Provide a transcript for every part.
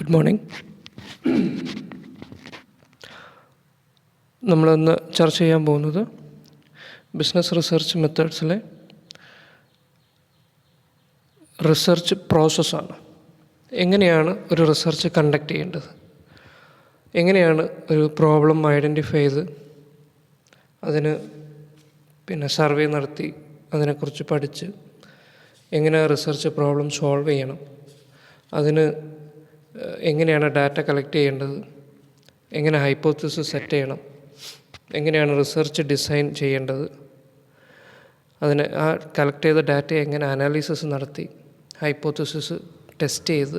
Good morning. നമ്മളിന്ന് ചർച്ച ചെയ്യാൻ പോകുന്നത് ബിസിനസ് റിസർച്ച് മെത്തേഡ്സിലെ റിസർച്ച് പ്രോസസ്സാണ്. എങ്ങനെയാണ് ഒരു റിസർച്ച് കണ്ടക്ട് ചെയ്യേണ്ടത്, എങ്ങനെയാണ് ഒരു പ്രോബ്ലം ഐഡൻറ്റിഫൈ ചെയ്ത് അതിന് സർവേ നടത്തി അതിനെക്കുറിച്ച് പഠിച്ച് എങ്ങനെ റിസർച്ച് പ്രോബ്ലം സോൾവ് ചെയ്യണം, അതിന് എങ്ങനെയാണ് ഡാറ്റ കളക്ട് ചെയ്യേണ്ടത്, എങ്ങനെ ഹൈപ്പോത്തിസിസ് സെറ്റ് ചെയ്യണം, എങ്ങനെയാണ് റിസർച്ച് ഡിസൈൻ ചെയ്യേണ്ടത്, അതിന് ആ കളക്ട് ചെയ്ത ഡാറ്റയെ എങ്ങനെ അനാലിസിസ് നടത്തി ഹൈപ്പോത്തിസിസ് ടെസ്റ്റ് ചെയ്ത്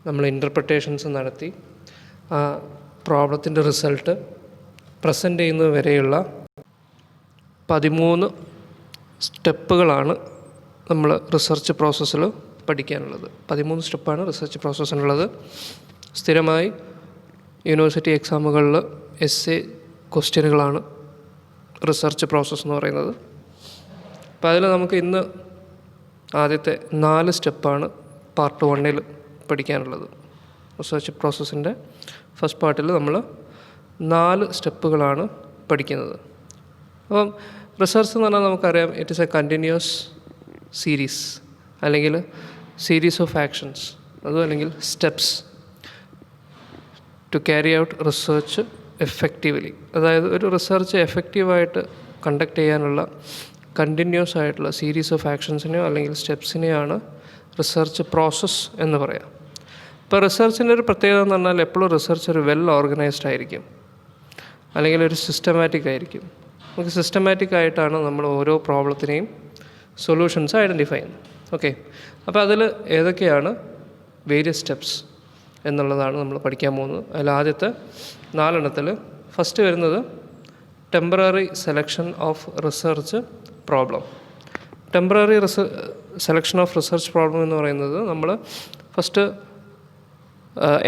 നമ്മൾ ഇൻ്റർപ്രിട്ടേഷൻസ് നടത്തി ആ പ്രോബ്ലത്തിൻ്റെ റിസൾട്ട് പ്രസൻറ്റ് ചെയ്യുന്നത് വരെയുള്ള 13 സ്റ്റെപ്പുകളാണ് നമ്മൾ റിസർച്ച് പ്രോസസ്സിൽ പഠിക്കാനുള്ളത്. 13 സ്റ്റെപ്പാണ് റിസർച്ച് പ്രോസസ്സിനുള്ളത്. സ്ഥിരമായി യൂണിവേഴ്സിറ്റി എക്സാമുകളിൽ എസ്സേ ക്വസ്റ്റ്യനുകളാണ് റിസർച്ച് പ്രോസസ്സ് എന്ന് പറയുന്നത്. അപ്പോൾ അതിൽ നമുക്ക് ഇന്ന് ആദ്യത്തെ 4 സ്റ്റെപ്പാണ് പാർട്ട് 1 പഠിക്കാനുള്ളത്. റിസർച്ച് പ്രോസസ്സിൻ്റെ ഫസ്റ്റ് പാർട്ടിൽ നമ്മൾ 4 സ്റ്റെപ്പുകളാണ് പഠിക്കുന്നത്. അപ്പം റിസർച്ച് എന്ന് പറഞ്ഞാൽ നമുക്കറിയാം, it is a continuous series അല്ലെങ്കിൽ സീരീസ് ഓഫ് ആക്ഷൻസ്, അതും അല്ലെങ്കിൽ steps to carry out research effectively. അതായത് ഒരു റിസർച്ച് എഫക്റ്റീവായിട്ട് കണ്ടക്ട് ചെയ്യാനുള്ള കണ്ടിന്യൂസ് ആയിട്ടുള്ള സീരീസ് ഓഫ് ആക്ഷൻസിനെയോ അല്ലെങ്കിൽ സ്റ്റെപ്സിനെയാണ് റിസർച്ച് പ്രോസസ്സ് എന്ന് പറയാം. ഇപ്പോൾ റിസർച്ചിൻ്റെ ഒരു പ്രത്യേകത എന്ന് പറഞ്ഞാൽ എപ്പോഴും റിസർച്ച് ഒരു വെൽ ഓർഗനൈസ്ഡ് ആയിരിക്കും, അല്ലെങ്കിൽ ഒരു സിസ്റ്റമാറ്റിക് ആയിരിക്കും. നമുക്ക് സിസ്റ്റമാറ്റിക് ആയിട്ടാണ് നമ്മൾ ഓരോ പ്രോബ്ലത്തിനെയും സൊല്യൂഷൻസ് ഐഡൻറ്റിഫൈ ചെയ്യുന്നത്. ഓക്കെ, അപ്പോൾ അതിൽ ഏതൊക്കെയാണ് വേരിയസ് സ്റ്റെപ്സ് എന്നുള്ളതാണ് നമ്മൾ പഠിക്കാൻ പോകുന്നത്. അതിൽ ആദ്യത്തെ 4 ഫസ്റ്റ് വരുന്നത് temporary selection of research problem. Temporary selection of research problem എന്ന് പറയുന്നത് നമ്മൾ ഫസ്റ്റ്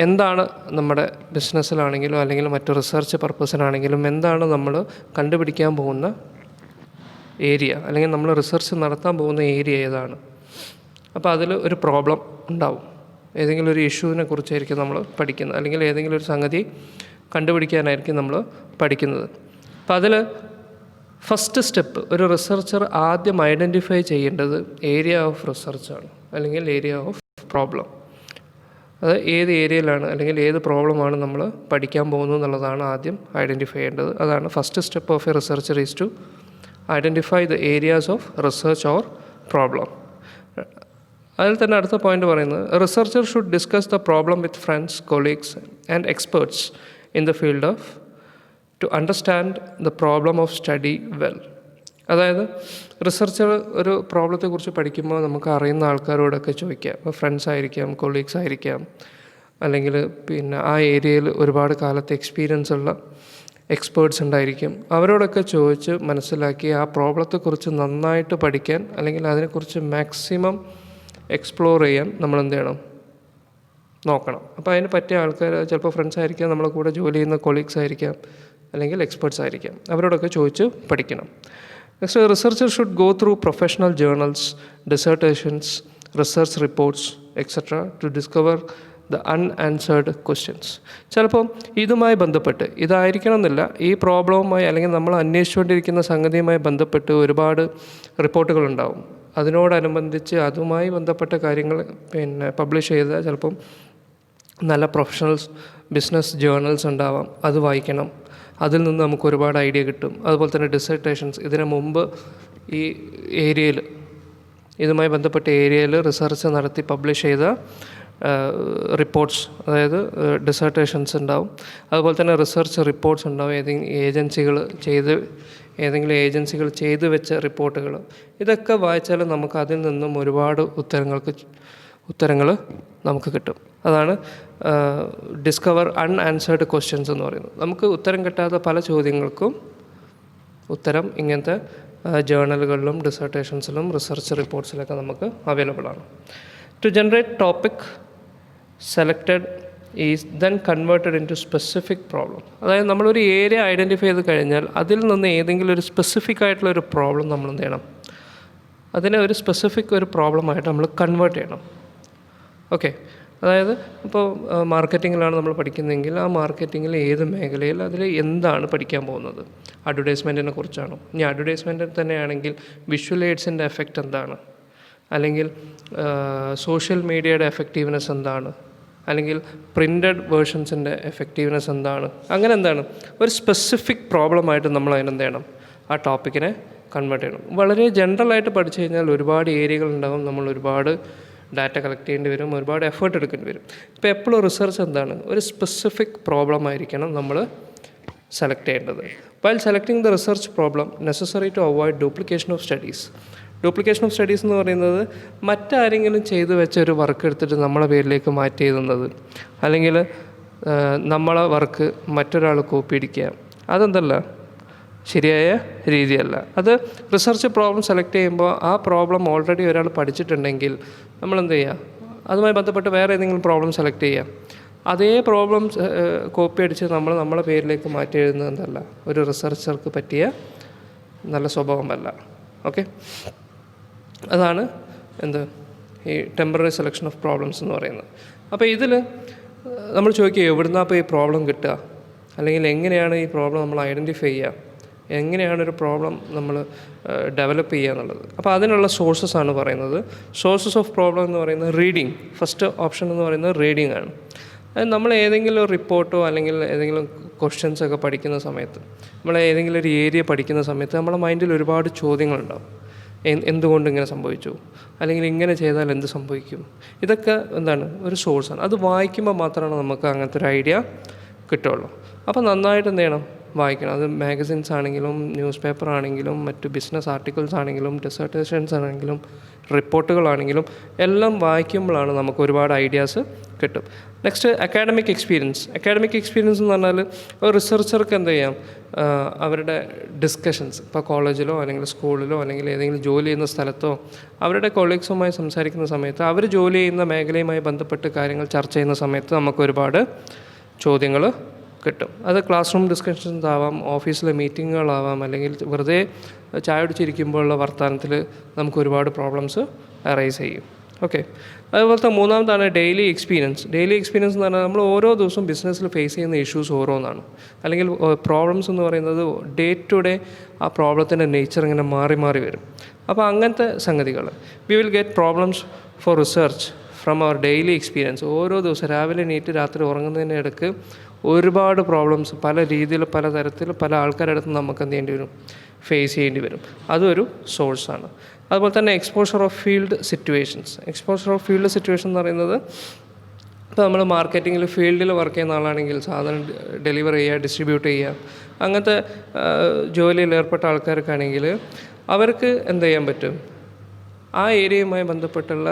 എന്താണ് നമ്മുടെ ബിസിനസ്സിലാണെങ്കിലും അല്ലെങ്കിൽ മറ്റു റിസർച്ച് പർപ്പസിനാണെങ്കിലും എന്താണ് നമ്മൾ കണ്ടുപിടിക്കാൻ പോകുന്ന ഏരിയ, അല്ലെങ്കിൽ നമ്മൾ റിസർച്ച് നടത്താൻ പോകുന്ന ഏരിയ ഏതാണ്. അപ്പോൾ അതിൽ ഒരു പ്രോബ്ലം ഉണ്ടാവും, ഏതെങ്കിലും ഒരു ഇഷ്യൂവിനെ കുറിച്ചായിരിക്കും നമ്മൾ പഠിക്കുന്നത്, അല്ലെങ്കിൽ ഏതെങ്കിലും ഒരു സംഗതി കണ്ടുപിടിക്കാനായിരിക്കും നമ്മൾ പഠിക്കുന്നത്. അപ്പോൾ അതിൽ ഫസ്റ്റ് സ്റ്റെപ്പ് ഒരു റിസർച്ചർ ആദ്യം ഐഡൻറ്റിഫൈ ചെയ്യേണ്ടത് ഏരിയ ഓഫ് റിസർച്ചാണ്, അല്ലെങ്കിൽ ഏരിയ ഓഫ് പ്രോബ്ലം. അത് ഏത് ഏരിയയിലാണ് അല്ലെങ്കിൽ ഏത് പ്രോബ്ലമാണ് നമ്മൾ പഠിക്കാൻ പോകുന്നത് എന്നുള്ളതാണ് ആദ്യം ഐഡൻറ്റിഫൈ ചെയ്യേണ്ടത്. അതാണ് first step of a researcher is to identify the areas of research or problem. അതിൽ തന്നെ അടുത്ത പോയിന്റ് പറയുന്നത് researcher should discuss the problem with friends, colleagues and experts in the field of to understand the problem of study well. അതായത് researcher ഒരു പ്രോബ്ലത്തെക്കുറിച്ച് പഠിക്കുമ്പോൾ നമുക്ക് അറിയുന്ന ആൾക്കാരോടൊക്കെ ചോദിക്കാം. ഇപ്പോൾ ഫ്രണ്ട്സ് ആയിരിക്കാം, കൊളീഗ്സ് ആയിരിക്കാം, അല്ലെങ്കിൽ ആ ഏരിയയിൽ ഒരുപാട് കാലത്തെ എക്സ്പീരിയൻസ് ഉള്ള എക്സ്പേർട്സ് ഉണ്ടായിരിക്കും. അവരോടൊക്കെ ചോദിച്ച് മനസ്സിലാക്കി ആ പ്രോബ്ലത്തെക്കുറിച്ച് നന്നായിട്ട് പഠിക്കാൻ, അല്ലെങ്കിൽ അതിനെക്കുറിച്ച് മാക്സിമം എക്സ്പ്ലോർ ചെയ്യാൻ നമ്മൾ എന്ത് ചെയ്യണം, നോക്കണം. അപ്പോൾ അതിന് പറ്റിയ ആൾക്കാർ ചിലപ്പോൾ ഫ്രണ്ട്സ് ആയിരിക്കാം, നമ്മളെ കൂടെ ജോലി ചെയ്യുന്ന കൊളീഗ്സ് ആയിരിക്കാം, അല്ലെങ്കിൽ എക്സ്പേർട്സ് ആയിരിക്കാം. അവരോടൊക്കെ ചോദിച്ച് പഠിക്കണം. Next, researcher should go through professional journals, dissertations, research reports etcetera to discover the unanswered questions. ചിലപ്പം ഇതുമായി ബന്ധപ്പെട്ട്, ഇതായിരിക്കണം എന്നില്ല, ഈ പ്രോബ്ലവുമായി അല്ലെങ്കിൽ നമ്മൾ അന്വേഷിച്ചുകൊണ്ടിരിക്കുന്ന സംഗതിയുമായി ബന്ധപ്പെട്ട് ഒരുപാട് റിപ്പോർട്ടുകളുണ്ടാവും. അതിനോടനുബന്ധിച്ച് അതുമായി ബന്ധപ്പെട്ട കാര്യങ്ങൾ പബ്ലിഷ് ചെയ്ത ചിലപ്പം നല്ല പ്രൊഫഷണൽസ് ബിസിനസ് ജേർണൽസ് ഉണ്ടാവാം, അത് വായിക്കണം. അതിൽ നിന്ന് നമുക്ക് ഒരുപാട് ഐഡിയ കിട്ടും. അതുപോലെ തന്നെ ഡിസർട്ടേഷൻസ്, ഇതിനു മുമ്പ് ഈ ഏരിയയിൽ ഇതുമായി ബന്ധപ്പെട്ട ഏരിയയിൽ റിസർച്ച് നടത്തി പബ്ലിഷ് ചെയ്ത റിപ്പോർട്ട്സ്, അതായത് ഡിസർട്ടേഷൻസ് ഉണ്ടാവും. അതുപോലെ തന്നെ റിസർച്ച് റിപ്പോർട്ട്സ് ഉണ്ടാവും, ഏതെങ്കിലും ഏജൻസികൾ ചെയ്തു വെച്ച റിപ്പോർട്ടുകൾ. ഇതൊക്കെ വായിച്ചാൽ നമുക്ക് അതിൽ നിന്നും ഒരുപാട് ഉത്തരങ്ങൾ നമുക്ക് കിട്ടും. അതാണ് ഡിസ്കവർ അൺആൻസേർഡ് ക്വസ്റ്റ്യൻസ് എന്ന് പറയുന്നത്. നമുക്ക് ഉത്തരം കിട്ടാത്ത പല ചോദ്യങ്ങൾക്കും ഉത്തരം ഇങ്ങനത്തെ ജേർണലുകളിലും ഡിസർട്ടേഷൻസിലും റിസർച്ച് റിപ്പോർട്ട്സിലൊക്കെ നമുക്ക് അവൈലബിൾ ആണ്. To generate topic selected is then converted into specific problem. അതായത് നമ്മളൊരു ഏരിയ ഐഡൻറ്റിഫൈ ചെയ്ത് കഴിഞ്ഞാൽ അതിൽ നിന്ന് ഏതെങ്കിലും ഒരു സ്പെസിഫിക് ആയിട്ടുള്ളൊരു പ്രോബ്ലം നമ്മൾ എന്ത് ചെയ്യണം, അതിനെ ഒരു സ്പെസിഫിക് ഒരു പ്രോബ്ലമായിട്ട് നമ്മൾ കൺവേർട്ട് ചെയ്യണം. ഓക്കെ, അതായത് ഇപ്പോൾ മാർക്കറ്റിങ്ങിലാണ് നമ്മൾ പഠിക്കുന്നതെങ്കിൽ ആ മാർക്കറ്റിങ്ങിൽ ഏത് മേഖലയിൽ അതിൽ എന്താണ് പഠിക്കാൻ പോകുന്നത്? അഡ്വർടൈസ്മെൻറ്റിനെ കുറിച്ചാണോ? ഇനി അഡ്വർടൈസ്മെൻറ്റിൽ തന്നെയാണെങ്കിൽ വിഷ്വൽ എയ്ഡ്സിൻ്റെ എഫക്റ്റ് എന്താണ്? അല്ലെങ്കിൽ സോഷ്യൽ മീഡിയയുടെ എഫക്റ്റീവ്നെസ് എന്താണ്? അല്ലെങ്കിൽ പ്രിൻ്റഡ് വേർഷൻസിൻ്റെ എഫക്റ്റീവ്നെസ് എന്താണ്? അങ്ങനെ എന്താണ് ഒരു സ്പെസിഫിക് പ്രോബ്ലമായിട്ട് നമ്മൾ അതിനെന്ത് ചെയ്യണം? ആ ടോപ്പിക്കിനെ കൺവേർട്ട് ചെയ്യണം. വളരെ ജനറലായിട്ട് പഠിച്ചു കഴിഞ്ഞാൽ ഒരുപാട് ഏരിയകളുണ്ടാകും, നമ്മൾ ഒരുപാട് ഡാറ്റ കളക്ട് ചെയ്യേണ്ടി വരും, ഒരുപാട് എഫേർട്ട് എടുക്കേണ്ടി വരും. ഇപ്പോൾ എപ്പോഴും റിസർച്ച് എന്താണ്? ഒരു സ്പെസിഫിക് പ്രോബ്ലം ആയിരിക്കണം നമ്മൾ സെലക്ട് ചെയ്യേണ്ടത്. While selecting the research problem necessary to avoid duplication of studies. Duplication of studies എന്ന് പറയുന്നത് മറ്റാരെങ്കിലും ചെയ്തു വെച്ച ഒരു വർക്ക് എടുത്തിട്ട് നമ്മളെ പേരിലേക്ക് മാറ്റി എഴുതുന്നത്, അല്ലെങ്കിൽ നമ്മളെ വർക്ക് മറ്റൊരാൾ കോപ്പി അടിക്കുക, അതെന്തല്ല ശരിയായ രീതിയല്ല. അത് റിസർച്ച് പ്രോബ്ലം സെലക്ട് ചെയ്യുമ്പോൾ ആ പ്രോബ്ലം ഓൾറെഡി ഒരാൾ പഠിച്ചിട്ടുണ്ടെങ്കിൽ നമ്മളെന്ത് ചെയ്യുക? അതുമായി ബന്ധപ്പെട്ട് വേറെ ഏതെങ്കിലും പ്രോബ്ലം സെലക്ട് ചെയ്യുക. അതേ പ്രോബ്ലം കോപ്പി അടിച്ച് നമ്മളെ പേരിലേക്ക് മാറ്റി എഴുതുന്നത് എന്തല്ല ഒരു റിസർച്ചർക്ക് പറ്റിയ നല്ല സ്വഭാവമല്ല. ഓക്കെ, അതാണ് ഈ ടെമ്പററി സെലക്ഷൻ ഓഫ് പ്രോബ്ലംസ് എന്ന് പറയുന്നത്. അപ്പോൾ ഇതിൽ നമ്മൾ ചോദിക്കുക എവിടുന്നാണ് ഇപ്പോൾ ഈ പ്രോബ്ലം കിട്ടുക, അല്ലെങ്കിൽ എങ്ങനെയാണ് ഈ പ്രോബ്ലം നമ്മൾ ഐഡൻറ്റിഫൈ ചെയ്യുക, എങ്ങനെയാണ് ഒരു പ്രോബ്ലം നമ്മൾ ഡെവലപ്പ് ചെയ്യുക എന്നുള്ളത്. അപ്പോൾ അതിനുള്ള സോഴ്സസാണ് പറയുന്നത്. സോഴ്സസ് ഓഫ് പ്രോബ്ലം എന്ന് പറയുന്നത് റീഡിങ്. ഫസ്റ്റ് ഓപ്ഷൻ എന്ന് പറയുന്നത് റീഡിങ് ആണ്. അത് നമ്മൾ ഏതെങ്കിലും റിപ്പോർട്ടോ അല്ലെങ്കിൽ ഏതെങ്കിലും ക്വസ്റ്റ്യൻസൊക്കെ പഠിക്കുന്ന സമയത്ത്, നമ്മൾ ഏതെങ്കിലും ഒരു ഏരിയ പഠിക്കുന്ന സമയത്ത് നമ്മുടെ മൈൻഡിൽ ഒരുപാട് ചോദ്യങ്ങളുണ്ടാവും. എന്തുകൊണ്ട് ഇങ്ങനെ സംഭവിച്ചു, അല്ലെങ്കിൽ ഇങ്ങനെ ചെയ്താൽ എന്ത് സംഭവിക്കും, ഇതൊക്കെ ഒരു സോഴ്സാണ്. അത് വായിക്കുമ്പോൾ മാത്രമാണ് നമുക്ക് അങ്ങനത്തെ ഒരു ഐഡിയ കിട്ടുള്ളൂ. അപ്പോൾ നന്നായിട്ട് എന്ത് ചെയ്യണം? വായിക്കണം. അത് മാഗസിൻസ് ആണെങ്കിലും ന്യൂസ് പേപ്പർ ആണെങ്കിലും മറ്റ് ബിസിനസ് ആർട്ടിക്കിൾസ് ആണെങ്കിലും ഡിസർട്ടേഷൻസ് ആണെങ്കിലും റിപ്പോർട്ടുകളാണെങ്കിലും എല്ലാം വായിക്കുമ്പോഴാണ് നമുക്ക് ഒരുപാട് ഐഡിയാസ് കിട്ടും. Next academic experience. Academic experience എന്ന് പറഞ്ഞാൽ ഒരു റിസർച്ചർക്ക് എന്ത് ചെയ്യാം? അവരുടെ ഡിസ്കഷൻസ് ഇപ്പോൾ കോളേജിലോ അല്ലെങ്കിൽ സ്കൂളിലോ അല്ലെങ്കിൽ ഏതെങ്കിലും ജോലി ചെയ്യുന്ന സ്ഥലത്തോ അവരുടെ കൊളീഗ്സുമായി സംസാരിക്കുന്ന സമയത്ത് അവർ ജോലി ചെയ്യുന്ന മേഖലയുമായി ബന്ധപ്പെട്ട് കാര്യങ്ങൾ ചർച്ച ചെയ്യുന്ന സമയത്ത് നമുക്ക് ഒരുപാട് ചോദ്യങ്ങൾ കിട്ടും. അത് ക്ലാസ് റൂം ഡിസ്കഷൻസ് ആവാം, ഓഫീസിലെ മീറ്റിങ്ങുകളാവാം, അല്ലെങ്കിൽ വെറുതെ ചായ കുടിച്ചിരിക്കുമ്പോഴുള്ള വർത്തമാനത്തിൽ നമുക്ക് ഒരുപാട് പ്രോബ്ലംസ് അറൈസ് ചെയ്യും. ഓക്കെ, അതുപോലത്തെ മൂന്നാമതാണ് ഡെയിലി എക്സ്പീരിയൻസ്. ഡെയിലി എക്സ്പീരിയൻസ് എന്ന് പറഞ്ഞാൽ നമ്മൾ ഓരോ ദിവസവും ബിസിനസ്സിൽ ഫേസ് ചെയ്യുന്ന ഇഷ്യൂസ് ഓരോന്നാണ്, അല്ലെങ്കിൽ പ്രോബ്ലംസ് എന്ന് പറയുന്നത് ഡേ ടു ഡേ ആ പ്രോബ്ലത്തിൻ്റെ നേച്ചർ ഇങ്ങനെ മാറി മാറി വരും. അപ്പോൾ അങ്ങനത്തെ സംഗതികൾ we will get problems for research from our daily experience. ഓരോ ദിവസം രാവിലെ എണീറ്റ് രാത്രി ഉറങ്ങുന്നതിൻ്റെ ഇടയ്ക്ക് ഒരുപാട് പ്രോബ്ലംസ് പല രീതിയിൽ പല തരത്തിൽ പല ആൾക്കാരുടെ അടുത്ത് നമുക്ക് എന്ത് ചെയ്യേണ്ടി വരും? ഫേസ് ചെയ്യേണ്ടി വരും. അതൊരു സോഴ്സാണ്. അതുപോലെ തന്നെ exposure of field situations. Exposure of field situation എന്ന് പറയുന്നത് ഇപ്പോൾ നമ്മൾ മാർക്കറ്റിങ്ങിൽ ഫീൽഡിൽ വർക്ക് ചെയ്യുന്ന ആളാണെങ്കിൽ സാധനം ഡെലിവർ ചെയ്യുക, ഡിസ്ട്രിബ്യൂട്ട് ചെയ്യുക, അങ്ങനത്തെ ജോലിയിൽ ഏർപ്പെട്ട ആൾക്കാർക്കാണെങ്കിൽ അവർക്ക് എന്ത് ചെയ്യാൻ പറ്റും? ആ ഏരിയയുമായി ബന്ധപ്പെട്ടുള്ള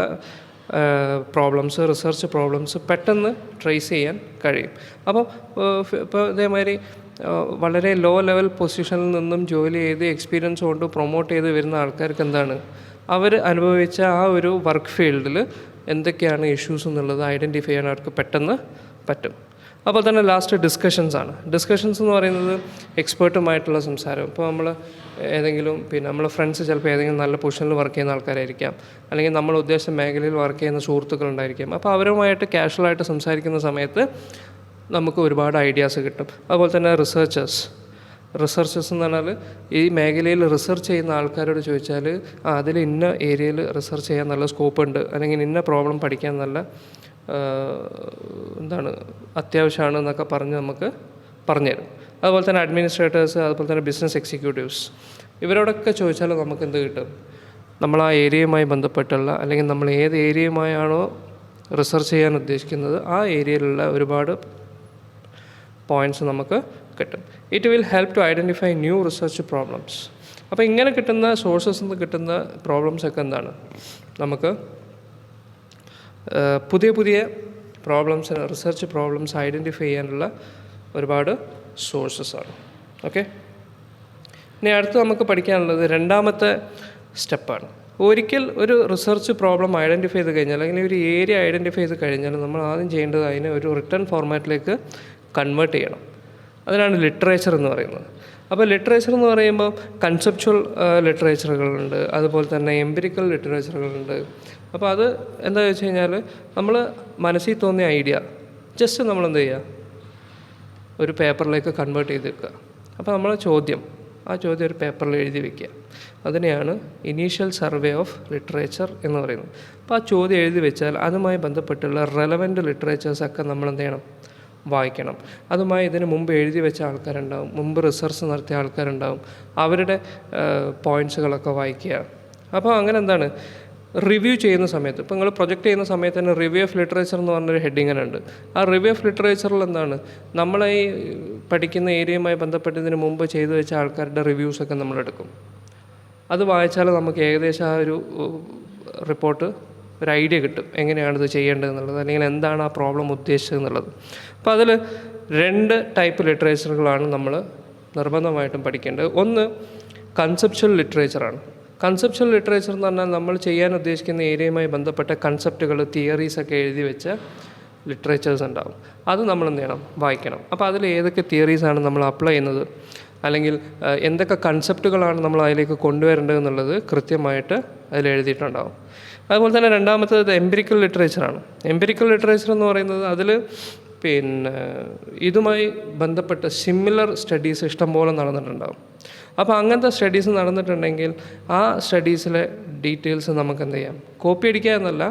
പ്രോബ്ലംസ്, റിസർച്ച് പ്രോബ്ലംസ് പെട്ടെന്ന് ട്രേസ് ചെയ്യാൻ കഴിയും. അപ്പോൾ ഇപ്പോൾ ഇതേമാതിരി വളരെ ലോ ലെവൽ പൊസിഷനിൽ നിന്നും ജോലി ചെയ്ത് എക്സ്പീരിയൻസ് കൊണ്ട് പ്രൊമോട്ട് ചെയ്ത് വരുന്ന ആൾക്കാർക്ക് അവർ അനുഭവിച്ച ആ ഒരു വർക്ക് ഫീൽഡിൽ എന്തൊക്കെയാണ് ഇഷ്യൂസ് എന്നുള്ളത് ഐഡൻറ്റിഫൈ ചെയ്യാൻ അവർക്ക് പെട്ടെന്ന് പറ്റും. അപ്പോൾ തന്നെ ലാസ്റ്റ് ഡിസ്കഷൻസ് ആണ്. ഡിസ്കഷൻസ് എന്ന് പറയുന്നത് എക്സ്പേർട്ടുമായിട്ടുള്ള സംസാരം. ഇപ്പോൾ നമ്മൾ ഏതെങ്കിലും നമ്മൾ ഫ്രണ്ട്സ് ചിലപ്പോൾ ഏതെങ്കിലും നല്ല പൊസിഷനിൽ വർക്ക് ചെയ്യുന്ന ആൾക്കാരായിരിക്കാം, അല്ലെങ്കിൽ നമ്മൾ ഉദ്ദേശിച്ച മേഖലയിൽ വർക്ക് ചെയ്യുന്ന സുഹൃത്തുക്കളുണ്ടായിരിക്കാം. അപ്പോൾ അവരുമായിട്ട് കാഷ്വലായിട്ട് സംസാരിക്കുന്ന സമയത്ത് നമുക്ക് ഒരുപാട് ഐഡിയാസ് കിട്ടും. അതുപോലെ തന്നെ റിസർച്ചേഴ്സ് എന്ന് പറഞ്ഞാൽ ഈ മേഖലയിൽ റിസർച്ച് ചെയ്യുന്ന ആൾക്കാരോട് ചോദിച്ചാൽ അതിൽ ഇന്ന ഏരിയയിൽ റിസർച്ച് ചെയ്യാൻ നല്ല സ്കോപ്പ് ഉണ്ട്, അല്ലെങ്കിൽ ഇന്ന പ്രോബ്ലം പഠിക്കാൻ നല്ല അത്യാവശ്യമാണ് എന്നൊക്കെ പറഞ്ഞ് നമുക്ക് പറഞ്ഞുതരും. അതുപോലെ തന്നെ അഡ്മിനിസ്ട്രേറ്റേഴ്സ്, അതുപോലെ തന്നെ ബിസിനസ് എക്സിക്യൂട്ടീവ്സ്, ഇവരോടൊക്കെ ചോദിച്ചാൽ നമുക്ക് എന്ത് കിട്ടും? നമ്മൾ ആ ഏരിയയുമായി ബന്ധപ്പെട്ടുള്ള, അല്ലെങ്കിൽ നമ്മൾ ഏത് ഏരിയയുമായാണോ റിസർച്ച് ചെയ്യാൻ ഉദ്ദേശിക്കുന്നത് ആ ഏരിയയിലുള്ള ഒരുപാട് പോയിൻറ്റ്സ് നമുക്ക് കിട്ടും. It will help to identify new research problems. അപ്പോൾ ഇങ്ങനെ കിട്ടുന്ന സോഴ്സസിൽ നിന്ന് കിട്ടുന്ന പ്രോബ്ലംസൊക്കെ നമുക്ക് പുതിയ പുതിയ പ്രോബ്ലംസ്, റിസർച്ച് പ്രോബ്ലംസ് ഐഡൻറ്റിഫൈ ചെയ്യാനുള്ള ഒരുപാട് സോഴ്സസാണ്. ഓക്കെ, ഇനി അടുത്ത് നമുക്ക് പഠിക്കാനുള്ളത് രണ്ടാമത്തെ സ്റ്റെപ്പാണ്. ഒരിക്കൽ ഒരു റിസർച്ച് പ്രോബ്ലം ഐഡൻറ്റിഫൈ ചെയ്ത് കഴിഞ്ഞാൽ, അല്ലെങ്കിൽ ഒരു ഏരിയ ഐഡൻറ്റിഫൈ ചെയ്ത് കഴിഞ്ഞാൽ നമ്മൾ ആദ്യം ചെയ്യേണ്ടത് അതിനെ ഒരു റിട്ടൺ ഫോർമാറ്റിലേക്ക് കൺവേർട്ട് ചെയ്യണം. അതിനാണ് ലിറ്ററേച്ചർ എന്ന് പറയുന്നത്. അപ്പോൾ ലിറ്ററേച്ചർ എന്ന് പറയുമ്പോൾ കൺസെപ്ച്വൽ ലിറ്ററേച്ചറുകളുണ്ട്, അതുപോലെ തന്നെ എംപിരിക്കൽ ലിറ്ററേച്ചറുകളുണ്ട്, അപ്പോൾ അത് എന്താ വെച്ച് കഴിഞ്ഞാൽ നമ്മൾ മനസ്സിൽ തോന്നിയ ഐഡിയ ജസ്റ്റ് നമ്മളെന്ത് ചെയ്യുക, ഒരു പേപ്പറിലേക്ക് കൺവേർട്ട് ചെയ്ത് വെക്കുക. അപ്പോൾ നമ്മൾ ആ ചോദ്യം ഒരു പേപ്പറിൽ എഴുതി വെക്കുക. അതിനെയാണ് ഇനീഷ്യൽ സർവേ ഓഫ് ലിറ്ററേച്ചർ എന്ന് പറയുന്നത്. അപ്പോൾ ആ ചോദ്യം എഴുതി വെച്ചാൽ അതുമായി ബന്ധപ്പെട്ടുള്ള റെലവൻറ്റ് ലിറ്ററേച്ചേഴ്സൊക്കെ നമ്മൾ എന്ത് ചെയ്യണം, വായിക്കണം. അതുമായി ഇതിന് മുമ്പ് എഴുതി വെച്ച ആൾക്കാരുണ്ടാവും, മുമ്പ് റിസർച്ച് നടത്തിയ ആൾക്കാരുണ്ടാവും, അവരുടെ പോയിൻറ്റ്സുകളൊക്കെ വായിക്കുക. അപ്പോൾ അങ്ങനെ എന്താണ്, റിവ്യൂ ചെയ്യുന്ന സമയത്ത്, ഇപ്പോൾ നിങ്ങൾ പ്രൊജക്റ്റ് ചെയ്യുന്ന സമയത്ത് തന്നെ റിവ്യൂ ഓഫ് ലിറ്ററേച്ചർ എന്ന് പറഞ്ഞൊരു ഹെഡിങ്ങനെ ഉണ്ട്. ആ റിവ്യൂ ഓഫ് ലിറ്ററേച്ചറിൽ എന്താണ്, നമ്മളെ ഈ പഠിക്കുന്ന ഏരിയയുമായി ബന്ധപ്പെട്ടതിന് മുമ്പ് ചെയ്തു വെച്ച ആൾക്കാരുടെ റിവ്യൂസൊക്കെ നമ്മളെടുക്കും. അത് വായിച്ചാൽ നമുക്ക് ഏകദേശം ആ ഒരു റിപ്പോർട്ട് ഒരു ഐഡിയ കിട്ടും എങ്ങനെയാണിത് ചെയ്യേണ്ടതെന്നുള്ളത്, അല്ലെങ്കിൽ എന്താണ് ആ പ്രോബ്ലം ഉദ്ദേശിച്ചത് എന്നുള്ളത്. അപ്പോൾ അതിൽ 2 ടൈപ്പ് ലിറ്ററേച്ചറുകളാണ് നമ്മൾ നിർബന്ധമായിട്ടും പഠിക്കേണ്ടത്. ഒന്ന് കൺസെപ്ച്വൽ ലിറ്ററേച്ചറാണ്. കൺസെപ്ച്വൽ ലിറ്ററേച്ചർ എന്ന് പറഞ്ഞാൽ നമ്മൾ ചെയ്യാൻ ഉദ്ദേശിക്കുന്ന ഏരിയയുമായി ബന്ധപ്പെട്ട കൺസെപ്റ്റുകൾ, തിയറീസൊക്കെ എഴുതി വെച്ച ലിറ്ററേച്ചേഴ്സ് ഉണ്ടാവും. അത് നമ്മൾ എന്ത് ചെയ്യണം, വായിക്കണം. അപ്പോൾ അതിൽ ഏതൊക്കെ തിയറീസാണ് നമ്മൾ അപ്ലൈ ചെയ്യുന്നത്, അല്ലെങ്കിൽ എന്തൊക്കെ കൺസെപ്റ്റുകളാണ് നമ്മൾ അതിലേക്ക് കൊണ്ടുവരേണ്ടത് എന്നുള്ളത് കൃത്യമായിട്ട് അതിൽ എഴുതിയിട്ടുണ്ടാവും. അതുപോലെ തന്നെ രണ്ടാമത്തേത് എംപിരിക്കൽ ലിറ്ററേച്ചറാണ്. എംപിരിക്കൽ ലിറ്ററേച്ചർ എന്ന് പറയുന്നത് അതിൽ ഇതുമായി ബന്ധപ്പെട്ട സിമിലർ സ്റ്റഡീസ് ഇഷ്ടംപോലെ നടന്നിട്ടുണ്ടാകും. അപ്പോൾ അങ്ങനത്തെ സ്റ്റഡീസ് നടന്നിട്ടുണ്ടെങ്കിൽ ആ സ്റ്റഡീസിലെ ഡീറ്റെയിൽസ് നമുക്ക് എന്ത് ചെയ്യാം, കോപ്പി അടിക്കുക എന്നല്ല,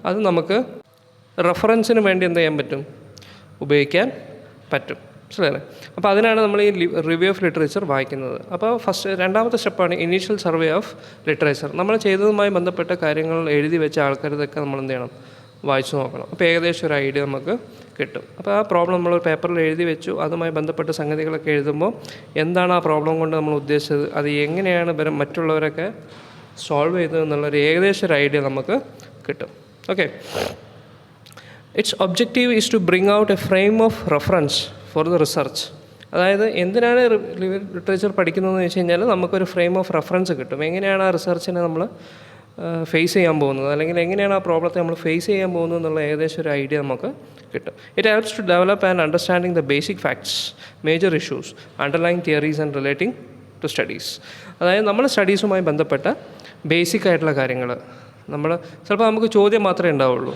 അത് നമുക്ക് റെഫറൻസിന് വേണ്ടി എന്ത് ചെയ്യാൻ പറ്റും, ഉപയോഗിക്കാൻ പറ്റും. മനസ്സിലല്ലേ? അപ്പോൾ അതിനാണ് നമ്മൾ ഈ റിവ്യൂ ഓഫ് ലിറ്ററേച്ചർ വായിക്കുന്നത്. അപ്പോൾ രണ്ടാമത്തെ സ്റ്റെപ്പാണ് ഇനീഷ്യൽ സർവേ ഓഫ് ലിറ്ററേച്ചർ. നമ്മൾ ചെയ്തതുമായി ബന്ധപ്പെട്ട കാര്യങ്ങൾ എഴുതി വെച്ച ആൾക്കാരതൊക്കെ നമ്മൾ എന്ത് ചെയ്യണം, വായിച്ചു നോക്കണം. അപ്പോൾ ഏകദേശം ഒരു ഐഡിയ നമുക്ക് കിട്ടും. അപ്പോൾ ആ പ്രോബ്ലം നമ്മൾ പേപ്പറിൽ എഴുതി വെച്ചു, അതുമായി ബന്ധപ്പെട്ട സംഗതികളൊക്കെ എഴുതുമ്പോൾ എന്താണ് ആ പ്രോബ്ലം കൊണ്ട് നമ്മൾ ഉദ്ദേശിച്ചത്, അത് എങ്ങനെയാണ് മറ്റുള്ളവരൊക്കെ സോൾവ് ചെയ്തതെന്നുള്ളൊരു ഏകദേശം ഒരു ഐഡിയ നമുക്ക് കിട്ടും. Okay, its objective is to bring out a frame of reference for the research. അതായത് എന്തിനാണ് ലിറ്ററേച്ചർ പഠിക്കുന്നതെന്ന് വെച്ച് കഴിഞ്ഞാൽ നമുക്കൊരു ഫ്രെയിം ഓഫ് റെഫറൻസ് കിട്ടും. എങ്ങനെയാണ് ആ റിസർച്ചിനെ നമ്മൾ ഫേസ് ചെയ്യാൻ പോകുന്നത്, അല്ലെങ്കിൽ എങ്ങനെയാണ് ആ പ്രോബ്ലത്തെ നമ്മൾ ഫേസ് ചെയ്യാൻ പോകുന്നത് എന്നുള്ള ഏകദേശം ഒരു ഐഡിയ നമുക്ക് കിട്ടും. It helps to develop and understanding the basic facts, major issues, underlying theories and relating to studies. അതായത് നമ്മൾ സ്റ്റഡീസുമായി ബന്ധപ്പെട്ട ബേസിക് ആയിട്ടുള്ള കാര്യങ്ങൾ ചിലപ്പോൾ നമുക്ക് ചോദ്യം മാത്രമേ ഉണ്ടാവുള്ളൂ,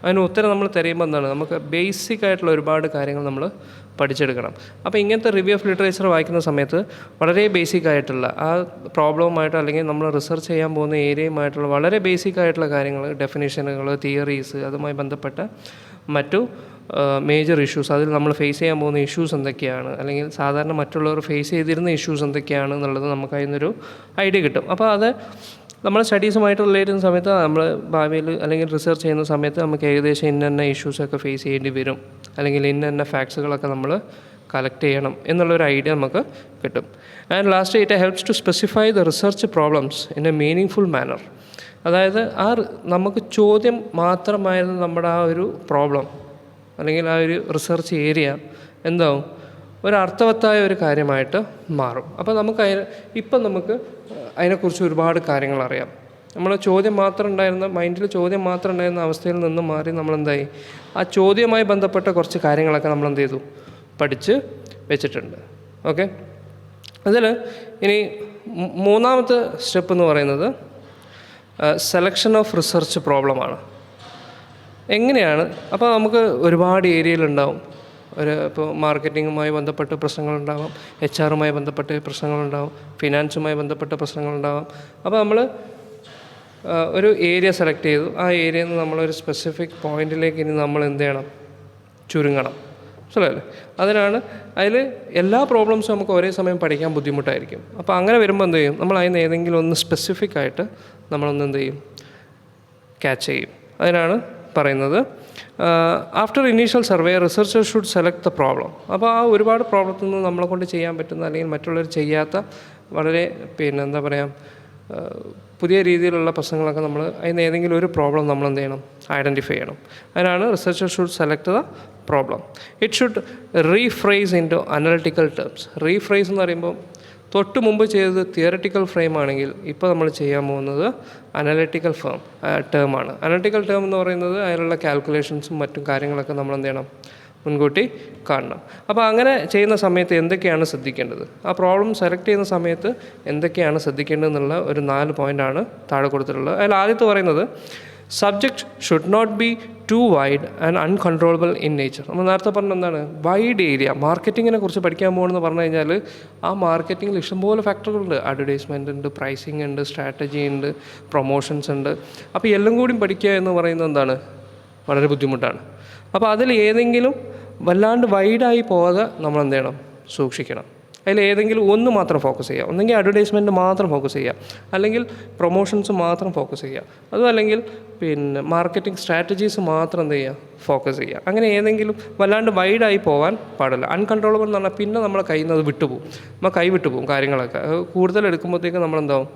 അതിന് ഉത്തരം നമ്മൾ തിരയുമ്പോൾ എന്താണ്, നമുക്ക് ബേസിക് ആയിട്ടുള്ള ഒരുപാട് കാര്യങ്ങൾ നമ്മൾ പഠിച്ചെടുക്കണം. അപ്പോൾ ഇങ്ങനത്തെ റിവ്യൂ ഓഫ് ലിറ്ററേച്ചർ വായിക്കുന്ന സമയത്ത് വളരെ ബേസിക് ആയിട്ടുള്ള ആ പ്രോബ്ലവുമായിട്ട്, അല്ലെങ്കിൽ നമ്മൾ റിസർച്ച് ചെയ്യാൻ പോകുന്ന ഏരിയയുമായിട്ടുള്ള വളരെ ബേസിക് ആയിട്ടുള്ള കാര്യങ്ങൾ, ഡെഫിനിഷനുകൾ, തിയറീസ്, അതുമായി ബന്ധപ്പെട്ട മറ്റു മേജർ ഇഷ്യൂസ്, അതിൽ നമ്മൾ ഫേസ് ചെയ്യാൻ പോകുന്ന ഇഷ്യൂസ് എന്തൊക്കെയാണ്, അല്ലെങ്കിൽ സാധാരണ മറ്റുള്ളവർ ഫേസ് ചെയ്തിരുന്ന ഇഷ്യൂസ് എന്തൊക്കെയാണ് എന്നുള്ളത് നമുക്ക് അതിനൊരു ഐഡിയ കിട്ടും. അപ്പോൾ അത് നമ്മൾ സ്റ്റഡീസുമായിട്ട് റിലേറ്റ് ചെയ്യുന്ന സമയത്ത്, നമ്മൾ ഭാവിയിൽ അല്ലെങ്കിൽ റിസർച്ച് ചെയ്യുന്ന സമയത്ത് നമുക്ക് ഏകദേശം ഇന്ന ഇഷ്യൂസൊക്കെ ഫേസ് ചെയ്യേണ്ടി വരും, അല്ലെങ്കിൽ ഇന്ന ഫാക്ട്സുകളൊക്കെ നമ്മൾ കളക്ട് ചെയ്യണം എന്നുള്ളൊരു ഐഡിയ നമുക്ക് കിട്ടും. And last it helps to specify the research problems in a meaning manner. അതായത് നമുക്ക് ചോദ്യം മാത്രമായിരുന്നു നമ്മുടെ ആ ഒരു പ്രോബ്ലം, അല്ലെങ്കിൽ ആ ഒരു റിസർച്ച് ഏരിയ എന്താവും, ഒരർത്ഥവത്തായ ഒരു കാര്യമായിട്ട് മാറും. അപ്പോൾ നമുക്ക് അതിനെക്കുറിച്ച് ഒരുപാട് കാര്യങ്ങൾ അറിയാം. നമ്മൾ ചോദ്യം മാത്രം ഉണ്ടായിരുന്ന മൈൻഡിൽ ചോദ്യം മാത്രം ഉണ്ടായിരുന്ന അവസ്ഥയിൽ നിന്ന് മാറി നമ്മളെന്തായി, ആ ചോദ്യവുമായി ബന്ധപ്പെട്ട കുറച്ച് കാര്യങ്ങളൊക്കെ നമ്മൾ എന്ത് ചെയ്തു, പഠിച്ച് വെച്ചിട്ടുണ്ട്. ഓക്കെ, അതിൽ ഇനി മൂന്നാമത്തെ സ്റ്റെപ്പ് എന്ന് പറയുന്നത് സെലക്ഷൻ ഓഫ് റിസർച്ച് പ്രോബ്ലമാണ്. എങ്ങനെയാണ്, അപ്പോൾ നമുക്ക് ഒരുപാട് ഏരിയയിലുണ്ടാവും. ഇപ്പോൾ മാർക്കറ്റിങ്ങുമായി ബന്ധപ്പെട്ട് പ്രശ്നങ്ങളുണ്ടാവാം, HR-ഉമായി ബന്ധപ്പെട്ട് പ്രശ്നങ്ങളുണ്ടാവും, ഫിനാൻസുമായി ബന്ധപ്പെട്ട പ്രശ്നങ്ങളുണ്ടാവാം. അപ്പോൾ നമ്മൾ ഒരു ഏരിയ സെലക്ട് ചെയ്തു, ആ ഏരിയയിൽ നിന്ന് നമ്മളൊരു സ്പെസിഫിക് പോയിന്റിലേക്ക് ഇനി നമ്മൾ എന്ത് ചെയ്യണം, ചുരുങ്ങണം. മനസ്സിലല്ലേ? അതിൽ എല്ലാ പ്രോബ്ലംസും നമുക്ക് ഒരേ സമയം പഠിക്കാൻ ബുദ്ധിമുട്ടായിരിക്കും. അപ്പോൾ അങ്ങനെ വരുമ്പോൾ എന്ത് ചെയ്യും, നമ്മൾ അതിന് ഏതെങ്കിലും ഒന്ന് സ്പെസിഫിക് ആയിട്ട് നമ്മളൊന്ന് എന്ത് ചെയ്യും, ക്യാച്ച് ചെയ്യും. അതിനാണ് പറയുന്നത് after initial survey researcher should select the problem. അപ്പോൾ ആ ഒരുപാട് പ്രോബ്ലത്തിൽ നിന്ന് നമ്മളെ കൊണ്ട് ചെയ്യാൻ പറ്റുന്ന, അല്ലെങ്കിൽ മറ്റുള്ളവർ ചെയ്യാത്ത വളരെ എന്താ പറയുക, പുതിയ രീതിയിലുള്ള പ്രശ്നങ്ങളൊക്കെ നമ്മൾ അതിന് ഏതെങ്കിലും ഒരു പ്രോബ്ലം നമ്മൾ എന്ത് ചെയ്യണം, ഐഡൻറ്റിഫൈ ചെയ്യണം. അതിനാണ് researcher should select the problem. It should rephrase into analytical terms. Rephrase എന്ന് പറയുമ്പോൾ തൊട്ട് മുമ്പ് ചെയ്തത് തിയററ്റിക്കൽ ഫ്രെയിം ആണെങ്കിൽ ഇപ്പോൾ നമ്മൾ ചെയ്യാൻ പോകുന്നത് അനലിറ്റിക്കൽ ടേമാണ്. അനലിറ്റിക്കൽ ടേം എന്ന് പറയുന്നത് അതിലുള്ള കാൽക്കുലേഷൻസും മറ്റും കാര്യങ്ങളൊക്കെ നമ്മൾ എന്ത് ചെയ്യണം, മുൻകൂട്ടി കാണണം. അപ്പോൾ അങ്ങനെ ചെയ്യുന്ന സമയത്ത് എന്തൊക്കെയാണ് ശ്രദ്ധിക്കേണ്ടത്, ആ പ്രോബ്ലം സെലക്ട് ചെയ്യുന്ന സമയത്ത് എന്തൊക്കെയാണ് ശ്രദ്ധിക്കേണ്ടതെന്നുള്ള ഒരു 4 പോയിൻ്റാണ് താഴെ കൊടുത്തിട്ടുള്ളത്. അതിൽ ആദ്യത്തെ പറയുന്നത് subject should not be too wide and uncontrollable in nature. നമ്മൾ നേരത്തെ പറഞ്ഞ എന്താണ്, വൈഡ് ഏരിയ. മാർക്കറ്റിങ്ങിനെ കുറിച്ച് പഠിക്കാൻ പോകുകയെന്ന് പറഞ്ഞു കഴിഞ്ഞാൽ ആ മാർക്കറ്റിങ്ങിൽ ഇഷ്ടംപോലെ ഫാക്ടറുകളുണ്ട്. അഡ്വർടൈസ്മെൻ്റ് ഉണ്ട്, പ്രൈസിങ് ഉണ്ട്, സ്ട്രാറ്റജി ഉണ്ട്, പ്രൊമോഷൻസ് ഉണ്ട്. അപ്പോൾ എല്ലാം കൂടി പഠിക്കുക എന്ന് പറയുന്നത് എന്താണ്, വളരെ ബുദ്ധിമുട്ടാണ്. അപ്പോൾ അതിൽ ഏതെങ്കിലും വല്ലാണ്ട് വൈഡായി പോകാതെ നമ്മൾ എന്ത് ചെയ്യണം, സൂക്ഷിക്കണം. അതിൽ ഏതെങ്കിലും ഒന്ന് മാത്രം ഫോക്കസ് ചെയ്യുക. ഒന്നെങ്കിൽ അഡ്വർടൈസ്മെൻറ്റ് മാത്രം ഫോക്കസ് ചെയ്യുക, അല്ലെങ്കിൽ പ്രൊമോഷൻസ് മാത്രം ഫോക്കസ് ചെയ്യുക, അതും അല്ലെങ്കിൽ പിന്നെ മാർക്കറ്റിംഗ് സ്ട്രാറ്റജീസ് മാത്രം എന്ത് ചെയ്യുക, ഫോക്കസ് ചെയ്യുക. അങ്ങനെ ഏതെങ്കിലും വല്ലാണ്ട് വൈഡായി പോകാൻ പാടില്ല. അൺകൺട്രോളബിൾ എന്ന് പറഞ്ഞാൽ പിന്നെ നമ്മളെ കയ്യിൽ നിന്ന് അത് വിട്ടുപോകും, നമ്മൾ കൈ വിട്ടുപോകും കാര്യങ്ങളൊക്കെ. കൂടുതൽ എടുക്കുമ്പോഴത്തേക്ക് നമ്മളെന്താവും,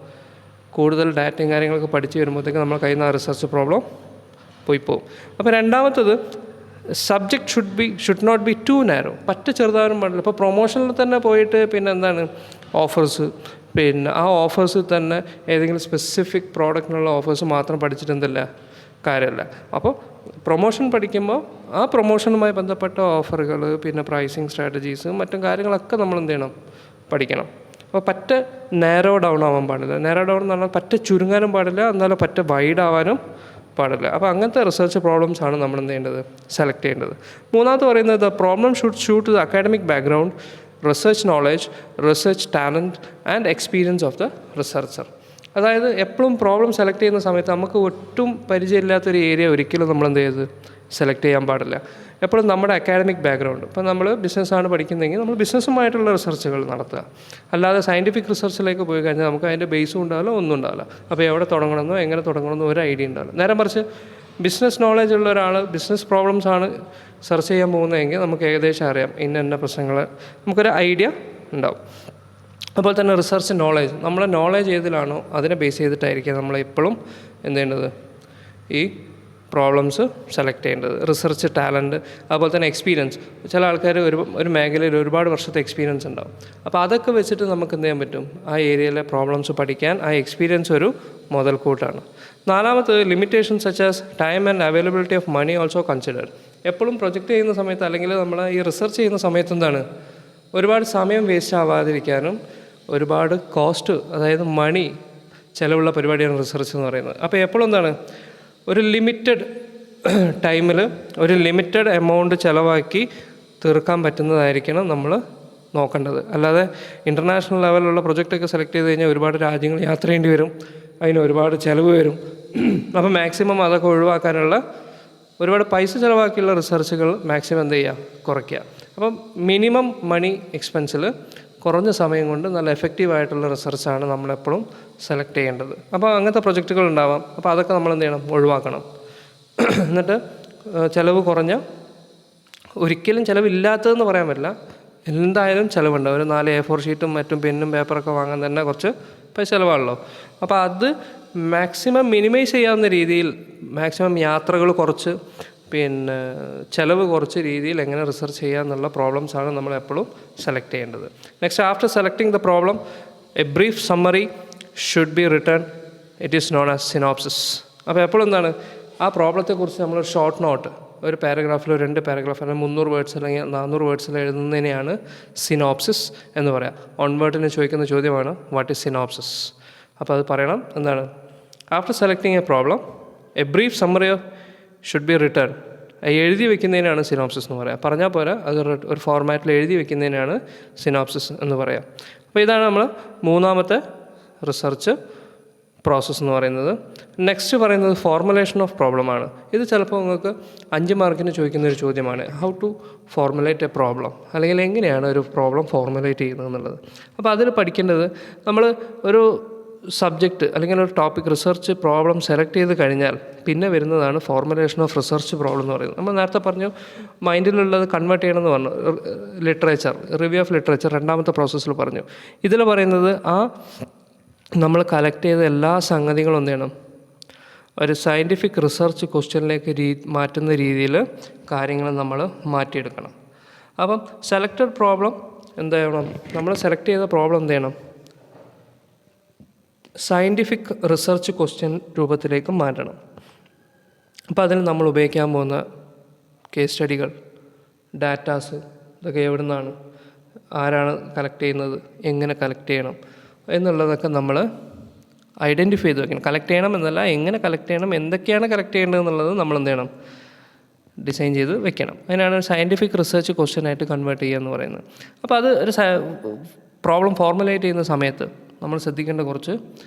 കൂടുതൽ ഡാറ്റയും കാര്യങ്ങളൊക്കെ പഠിച്ച് വരുമ്പോഴത്തേക്ക് നമ്മൾ കയ്യിൽ നിന്ന് ആ റിസർച്ച് പ്രോബ്ലം പോയി പോകും. അപ്പോൾ രണ്ടാമത്തത്, subject should not be too narrow. പറ്റ ചെറുതാനും പാടില്ല. ഇപ്പോൾ പ്രൊമോഷനിൽ തന്നെ പോയിട്ട് പിന്നെ എന്താണ് ഓഫേഴ്സ്, പിന്നെ ആ ഓഫേഴ്സിൽ തന്നെ ഏതെങ്കിലും സ്പെസിഫിക് പ്രോഡക്റ്റിനുള്ള ഓഫേഴ്സ് മാത്രം പഠിച്ചിട്ട് എന്തല്ല കാര്യമല്ല. അപ്പോൾ പ്രൊമോഷൻ പഠിക്കുമ്പോൾ ആ പ്രൊമോഷനുമായി ബന്ധപ്പെട്ട ഓഫറുകൾ, പിന്നെ പ്രൈസിങ് സ്ട്രാറ്റജീസ്, മറ്റും കാര്യങ്ങളൊക്കെ നമ്മൾ എന്ത് ചെയ്യണം, പഠിക്കണം. അപ്പോൾ പറ്റ നാരോ ഡൗൺ ആവാൻ പാടില്ല. നാരോ ഡൗൺ എന്ന് പറഞ്ഞാൽ പറ്റ ചുരുങ്ങാനും പാടില്ല, എന്നാലും പറ്റ വൈഡ് ആവാനും പാടില്ല. അപ്പോൾ അങ്ങനത്തെ റിസർച്ച് പ്രോബ്ലംസാണ് നമ്മൾ എന്ത് ചെയ്യേണ്ടത്, സെലക്ട് ചെയ്യേണ്ടത്. മൂന്നാമത്തെ പറയുന്നത്, the problem should shoot the academic background, research knowledge, research talent and experience of the researcher. അതായത് എപ്പോഴും പ്രോബ്ലം സെലക്ട് ചെയ്യുന്ന സമയത്ത് നമുക്ക് ഒട്ടും പരിചയമില്ലാത്തൊരു ഏരിയ ഒരിക്കലും നമ്മൾ എന്ത് ചെയ്ത് സെലക്ട് ചെയ്യാൻ പാടില്ല. എപ്പോഴും നമ്മുടെ അക്കാഡമിക് ബാക്ക്ഗ്രൗണ്ട്, ഇപ്പോൾ നമ്മൾ ബിസിനസ്സാണ് പഠിക്കുന്നതെങ്കിൽ നമ്മൾ ബിസിനസ്സുമായിട്ടുള്ള റിസർച്ചുകൾ നടത്തുക. അല്ലാതെ സയൻറ്റിഫിക് റിസർച്ചിലേക്ക് പോയി കഴിഞ്ഞാൽ നമുക്ക് അതിൻ്റെ ബേസും ഉണ്ടാവില്ല, ഒന്നും ഉണ്ടാവില്ല. അപ്പോൾ എവിടെ തുടങ്ങണമെന്നോ എങ്ങനെ തുടങ്ങണമെന്നോ ഒരു ഐഡിയ ഉണ്ടാവില്ല. നേരെ മറിച്ച് ബിസിനസ് നോളജ് ഉള്ള ഒരാൾ ബിസിനസ് പ്രോബ്ലംസാണ് സെർച്ച് ചെയ്യാൻ പോകുന്നതെങ്കിൽ നമുക്ക് ഏകദേശം അറിയാം ഇന്ന പ്രശ്നങ്ങൾ, നമുക്കൊരു ഐഡിയ ഉണ്ടാവും. അതുപോലെ തന്നെ റിസർച്ച് നോളജ്, നമ്മളെ നോളജ് ഏതിലാണോ അതിനെ ബേസ് ചെയ്തിട്ടായിരിക്കും നമ്മളെപ്പോഴും എന്ത് ചെയ്യേണ്ടത്, ഈ പ്രോബ്ലംസ് സെലക്ട് ചെയ്യേണ്ടത്. റിസർച്ച് ടാലൻറ്റ്, അതുപോലെ തന്നെ എക്സ്പീരിയൻസ്. ചില ആൾക്കാർ ഒരു മേഖലയിൽ ഒരുപാട് വർഷത്തെ എക്സ്പീരിയൻസ് ഉണ്ടാവും. അപ്പോൾ അതൊക്കെ വെച്ചിട്ട് നമുക്ക് എന്ത് ചെയ്യാൻ പറ്റും, ആ ഏരിയയിലെ പ്രോബ്ലംസ് പഠിക്കാൻ ആ എക്സ്പീരിയൻസ് ഒരു മുതൽക്കൂട്ടാണ്. നാലാമത്തത്, limitation such as time and availability of money also consider. എപ്പോഴും പ്രൊജക്റ്റ് ചെയ്യുന്ന സമയത്ത് അല്ലെങ്കിൽ നമ്മൾ ഈ റിസർച്ച് ചെയ്യുന്ന സമയത്ത് എന്താണ്, ഒരുപാട് സമയം വേസ്റ്റ് ആവാതിരിക്കാനും ഒരുപാട് കോസ്റ്റ്, അതായത് മണി ചിലവുള്ള പരിപാടിയാണ് റിസർച്ച് എന്ന് പറയുന്നത്. അപ്പോൾ എപ്പോഴും എന്താണ്, ഒരു ലിമിറ്റഡ് ടൈമിൽ ഒരു ലിമിറ്റഡ് എമൗണ്ട് ചിലവാക്കി തീർക്കാൻ പറ്റുന്നതായിരിക്കണം നമ്മൾ നോക്കേണ്ടത്. അല്ലാതെ ഇൻ്റർനാഷണൽ ലെവലിലുള്ള പ്രൊജക്റ്റൊക്കെ സെലക്ട് ചെയ്ത് കഴിഞ്ഞാൽ ഒരുപാട് രാജ്യങ്ങൾ യാത്ര ചെയ്യേണ്ടി വരും, അതിന് ഒരുപാട് ചിലവ് വരും. അപ്പോൾ മാക്സിമം അതൊക്കെ ഒഴിവാക്കാനുള്ള, ഒരുപാട് പൈസ ചിലവാക്കിയുള്ള റിസർച്ചുകൾ മാക്സിമം എന്ത് ചെയ്യുക, കുറയ്ക്കുക. അപ്പം മിനിമം മണി എക്സ്പെൻസിൽ കുറഞ്ഞ സമയം കൊണ്ട് നല്ല എഫക്റ്റീവായിട്ടുള്ള റിസർച്ചാണ് നമ്മളെപ്പോഴും സെലക്ട് ചെയ്യേണ്ടത്. അപ്പോൾ അങ്ങനത്തെ പ്രൊജക്റ്റുകൾ ഉണ്ടാവാം. അപ്പോൾ അതൊക്കെ നമ്മൾ എന്ത് ചെയ്യണം, ഒഴിവാക്കണം. എന്നിട്ട് ചിലവ് കുറഞ്ഞ, ഒരിക്കലും ചിലവില്ലാത്തതെന്ന് പറയാൻ പറ്റില്ല, എന്തായാലും ചിലവുണ്ട്. ഒരു 4 A4 ഷീറ്റും മറ്റും പെന്നും പേപ്പറൊക്കെ വാങ്ങാൻ തന്നെ കുറച്ച് പൈസ ചിലവാണല്ലോ. അപ്പോൾ അത് മാക്സിമം മിനിമൈസ് ചെയ്യാവുന്ന രീതിയിൽ, മാക്സിമം യാത്രകൾ കുറച്ച്, പിന്നെ ചിലവ് കുറച്ച് രീതിയിൽ എങ്ങനെ റിസർച്ച് ചെയ്യുക എന്നുള്ള പ്രോബ്ലംസാണ് നമ്മൾ എപ്പോഴും സെലക്ട് ചെയ്യേണ്ടത്. Next, after selecting the problem, A brief summary should be return. It is known as synopsis. അപ്പോൾ എപ്പോഴും എന്താണ്, ആ പ്രോബ്ലത്തെക്കുറിച്ച് നമ്മൾ ഷോർട്ട് നോട്ട്, ഒരു പാരഗ്രാഫിലോ 2 പാരഗ്രാഫ് അല്ലെങ്കിൽ 300 വേർഡ്സ് അല്ലെങ്കിൽ 400 വേർഡ്സിൽ എഴുതുന്നതിനെയാണ് സിനോപ്സിസ് എന്ന് പറയാം. ഓൺവേർഡിന് ചോദിക്കുന്ന ചോദ്യമാണ് വാട്ട് ഈസ് സിനോപ്സിസ്. അപ്പോൾ അത് പറയണം എന്താണ്, after selecting A problem A brief summary should be return. എഴുതി വെക്കുന്നതിനാണ് സിനോപ്സിസ് എന്ന് പറയാം. പറഞ്ഞാൽ പോരാ, അത് ഒരു ഫോർമാറ്റിൽ എഴുതി വെക്കുന്നതിനാണ് സിനോപ്സിസ് എന്ന് പറയാം. അപ്പോൾ ഇതാണ് നമ്മൾ മൂന്നാമത്തെ റിസർച്ച് പ്രോസസ്സ് എന്ന് പറയുന്നത്. നെക്സ്റ്റ് പറയുന്നത് ഫോർമുലേഷൻ ഓഫ് പ്രോബ്ലമാണ്. ഇത് ചിലപ്പോൾ നിങ്ങൾക്ക് 5 മാർക്കിന് ചോദിക്കുന്നൊരു ചോദ്യമാണ്, how to formulate a problem, അല്ലെങ്കിൽ എങ്ങനെയാണ് ഒരു പ്രോബ്ലം ഫോർമുലേറ്റ് ചെയ്യുന്നത് എന്നുള്ളത്. അപ്പോൾ അതിൽ പഠിക്കേണ്ടത്, നമ്മൾ ഒരു സബ്ജക്റ്റ് അല്ലെങ്കിൽ ഒരു ടോപ്പിക് റിസർച്ച് പ്രോബ്ലം സെലക്ട് ചെയ്ത് കഴിഞ്ഞാൽ പിന്നെ വരുന്നതാണ് ഫോർമുലേഷൻ ഓഫ് റിസർച്ച് പ്രോബ്ലം എന്ന് പറയുന്നത്. നമ്മൾ നേരത്തെ പറഞ്ഞു മൈൻഡിലുള്ളത് കൺവേർട്ട് ചെയ്യണമെന്ന് പറഞ്ഞു, ലിറ്ററേച്ചർ, റിവ്യൂ ഓഫ് ലിറ്ററേച്ചർ രണ്ടാമത്തെ പ്രോസസ്സിൽ പറഞ്ഞു. ഇതിൽ പറയുന്നത് ആ നമ്മൾ കളക്ട് ചെയ്ത എല്ലാ സംഗതികളും എന്ത് ചെയ്യണം, ഒരു സയൻറ്റിഫിക് റിസർച്ച് ക്വസ്റ്റ്യനിലേക്ക് മാറ്റുന്ന രീതിയിൽ കാര്യങ്ങൾ നമ്മൾ മാറ്റിയെടുക്കണം. അപ്പം സെലക്റ്റഡ് പ്രോബ്ലം എന്ത് ചെയ്യണം, നമ്മൾ സെലക്ട് ചെയ്ത പ്രോബ്ലം എന്ത് ചെയ്യണം, സയൻറ്റിഫിക് റിസർച്ച് ക്വസ്റ്റ്യൻ രൂപത്തിലേക്ക് മാറ്റണം. അപ്പോൾ അതിൽ നമ്മൾ ഉപയോഗിക്കാൻ പോകുന്ന കേസ് സ്റ്റഡികൾ, ഡാറ്റാസ്, ഇതൊക്കെ എവിടെ നിന്നാണ്, ആരാണ് കളക്ട് ചെയ്യുന്നത്, എങ്ങനെ കളക്ട് ചെയ്യണം എന്നുള്ളതൊക്കെ നമ്മൾ ഐഡൻറ്റിഫൈ ചെയ്ത് വെക്കണം. കളക്ട് ചെയ്യണം എന്നല്ല, എങ്ങനെ കളക്ട് ചെയ്യണം, എന്തൊക്കെയാണ് കളക്ട് ചെയ്യേണ്ടത് എന്നുള്ളത് നമ്മൾ എന്ത് ചെയ്യണം, ഡിസൈൻ ചെയ്ത് വെക്കണം. അതിനാണ് ഒരു സയൻറ്റിഫിക് റിസർച്ച് ക്വസ്റ്റ്യനായിട്ട് കൺവേർട്ട് ചെയ്യുക എന്ന് പറയുന്നത്. അപ്പോൾ അത് ഒരു പ്രോബ്ലം ഫോർമുലേറ്റ് ചെയ്യുന്ന സമയത്ത് നമ്മൾ ശ്രദ്ധിക്കേണ്ട കുറച്ച്